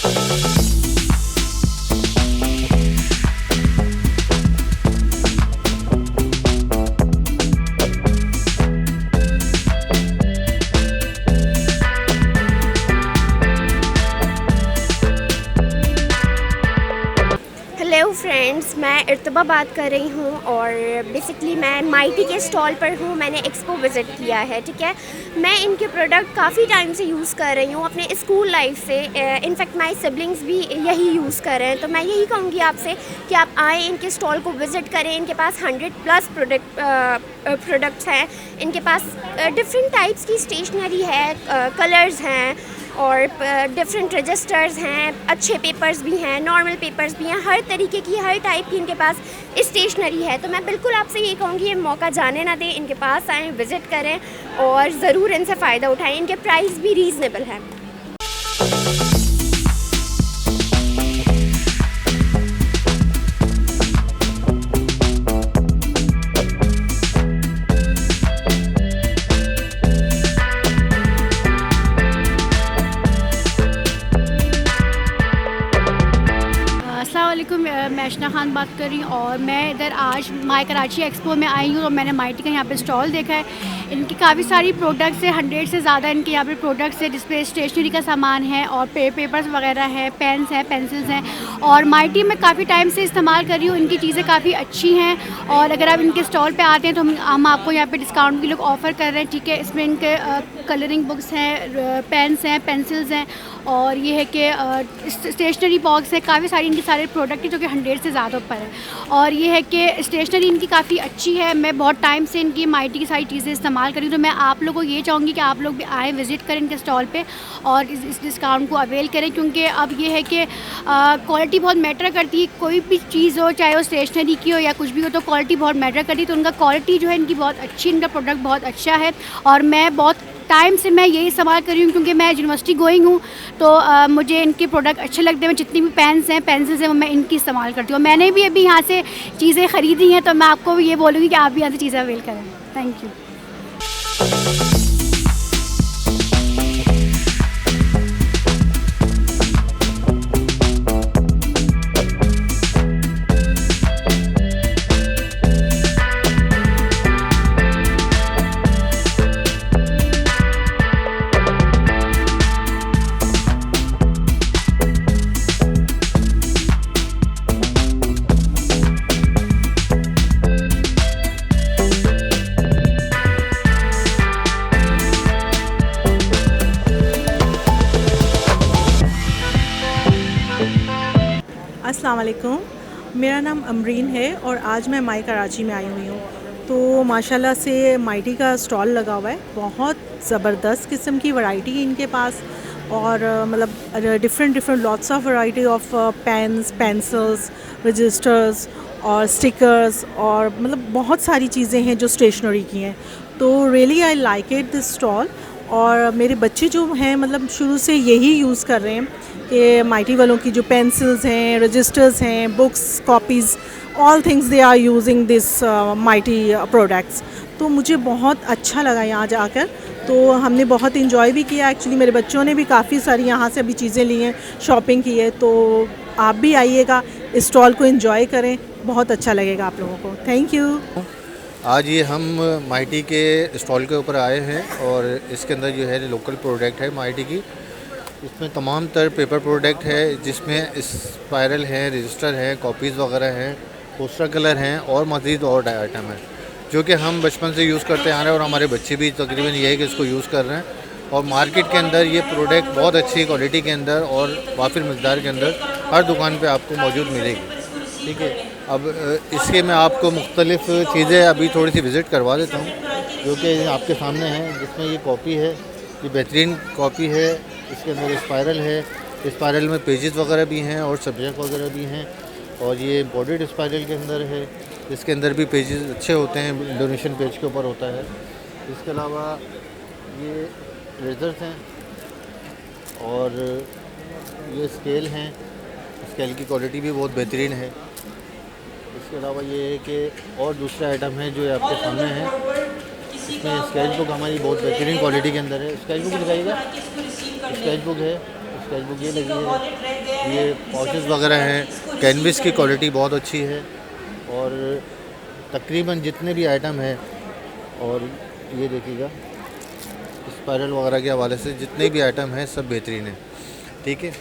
Hello friends, मैं इर्तबा बात कर रही हूँ और बेसिकली मैं माइटी के स्टॉल पर हूँ। मैंने एक्सपो विज़िट किया है, ठीक है। मैं इनके प्रोडक्ट काफ़ी टाइम से यूज़ कर रही हूँ, अपने स्कूल लाइफ से। इनफैक्ट माई सिबलिंग्स भी यही यूज़ कर रहे हैं। तो मैं यही कहूँगी आपसे कि आप आएँ, इनके स्टॉल को विज़िट करें। इनके पास 100+ प्रोडक्ट्स हैं। इनके पास डिफरेंट टाइप्स की स्टेशनरी है, कलर्स हैं और डिफरेंट रजिस्टर्स हैं, अच्छे पेपर्स भी हैं, नॉर्मल पेपर्स भी हैं, हर तरीके की, हर टाइप की इनके पास स्टेशनरी है। तो मैं बिल्कुल आपसे ये कहूँगी, ये मौका जाने ना दें, इनके पास आएँ, विज़िट करें और ज़रूर इनसे फ़ायदा उठाएं। इनके प्राइस भी रीज़नेबल हैं। मैं अशना खान बात कर रही हूँ और मैं इधर आज माई कराची एक्सपो में आई हूँ। और मैंने माइटी का यहाँ पे स्टॉल देखा है। इनकी काफ़ी सारी प्रोडक्ट्स है, 100 से ज़्यादा इनके यहाँ पे प्रोडक्ट्स है, जिसपे स्टेशनरी का सामान है और पेपर्स वगैरह है, पेन्स हैं, पेंसिल्स हैं। और माइटी में काफ़ी टाइम से इस्तेमाल कर रही हूँ, इनकी चीज़ें काफ़ी अच्छी हैं। और अगर आप इनके स्टॉल पे आते हैं तो हम आपको यहाँ पे डिस्काउंट भी लोग ऑफ़र कर रहे हैं, ठीक है। इसमें इनके कलरिंग बुक्स हैं, पेन्स हैं, पेंसिल्स हैं और ये है कि स्टेशनरी बॉक्स है। काफ़ी सारी इनकी सारे प्रोडक्ट हैं जो कि 100 से ज़्यादा ऊपर है। और ये है कि स्टेशनरी इनकी काफ़ी अच्छी है। मैं बहुत टाइम से इनकी माइटी की सारी चीज़ें इस्तेमाल करी, तो मैं आप लोगों को ये चाहूँगी कि आप लोग भी आएँ, विज़िट करें इनके स्टॉल पे और इस डिस्काउंट को अवेल करें। क्योंकि अब ये है कि क्वालिटी बहुत मैटर करती है। कोई भी चीज़ हो, चाहे वो स्टेशनरी की हो या कुछ भी हो, तो क्वालिटी बहुत मैटर करती है। तो उनका क्वालिटी जो है इनकी बहुत अच्छी, इनका प्रोडक्ट बहुत अच्छा है। और मैं बहुत टाइम से मैं यही इस्तेमाल कर रही हूँ क्योंकि मैं यूनिवर्सिटी गोइंग हूँ, तो मुझे इनके प्रोडक्ट अच्छे लगते हैं। जितनी भी पेन्स हैं, पेंसिल्स हैं, वो मैं इनकी इस्तेमाल करती हूँ। मैंने भी अभी यहाँ से चीज़ें ख़रीदी हैं, तो मैं आपको ये बोलूँगी कि आप भी यहाँ से चीज़ें अवेल करें। Thank you. अस्सलाम वालेकुम, मेरा नाम अमरीन है और आज मैं माई कराची में आई हुई हूँ। तो माशाल्लाह से माइटी का स्टॉल लगा हुआ है। बहुत ज़बरदस्त किस्म की वैरायटी है इनके पास और मतलब different lots of variety of pens, pencils, registers और स्टिकर्स और मतलब बहुत सारी चीज़ें हैं जो स्टेशनरी की हैं। तो really I like it this stall. और मेरे बच्चे जो हैं मतलब शुरू से यही यूज़ कर रहे हैं कि माइटी वालों की जो पेंसिल्स हैं, रजिस्टर्स हैं, books, copies, all things they are using this mighty products. तो मुझे बहुत अच्छा लगा यहाँ जाकर। तो हमने बहुत इंजॉय भी किया। एक्चुअली मेरे बच्चों ने भी काफ़ी सारी यहाँ से अभी चीज़ें ली हैं, शॉपिंग की है। तो आप भी आइएगा, इस स्टॉल को इंजॉय करें, बहुत अच्छा लगेगा आप लोगों को। Thank you. आज ये हम माइटी के स्टॉल के ऊपर आए हैं और इसके अंदर जो है लोकल प्रोडक्ट है माइटी की। इसमें तमाम तर पेपर प्रोडक्ट है, जिसमें स्पायरल है, रजिस्टर है, कॉपीज़ वगैरह हैं, पोस्टर कलर हैं और मज़ीद और आइटम है जो कि हम बचपन से यूज़ करते आ रहे हैं और हमारे बच्चे भी तकरीबन यही कि इसको यूज़ कर रहे हैं। और मार्केट के अंदर ये प्रोडक्ट बहुत अच्छी क्वालिटी के अंदर और वाफिर मकदार के अंदर हर दुकान पे आपको मौजूद मिलेगी, ठीक है। अब इसके मैं आपको मुख्तलिफ़ चीज़ें अभी थोड़ी सी विज़िट करवा देता हूँ जो कि आपके सामने हैं। जिसमें ये कॉपी है, ये बेहतरीन कॉपी है। इसके अंदर स्पायरल है, स्पायरल में पेजेस वगैरह भी हैं और सब्जेक्ट वगैरह भी हैं। और ये एम्बॉडेड स्पायरल के अंदर है, इसके अंदर भी पेजेस अच्छे होते हैं, डोनेशन पेज के ऊपर होता है। इसके अलावा ये रेजर्स हैं और ये स्केल हैं, स्केल की क्वालिटी भी बहुत बेहतरीन है। इसके अलावा ये है कि और दूसरे आइटम हैं जो आपके सामने हैं। इसमें स्केच बुक हमारी बहुत बेहतरीन क्वालिटी के अंदर है। स्केच बुक दिखाइएगा, स्केच बुक है, स्केचबुक ये लगी है, ये पाउचेस वगैरह हैं। कैनविस की क्वालिटी बहुत अच्छी है और तकरीबन जितने भी आइटम हैं, और ये देखिएगा स्पाइरल वगैरह के हवाले से जितने भी आइटम हैं सब बेहतरीन है। ठीक है।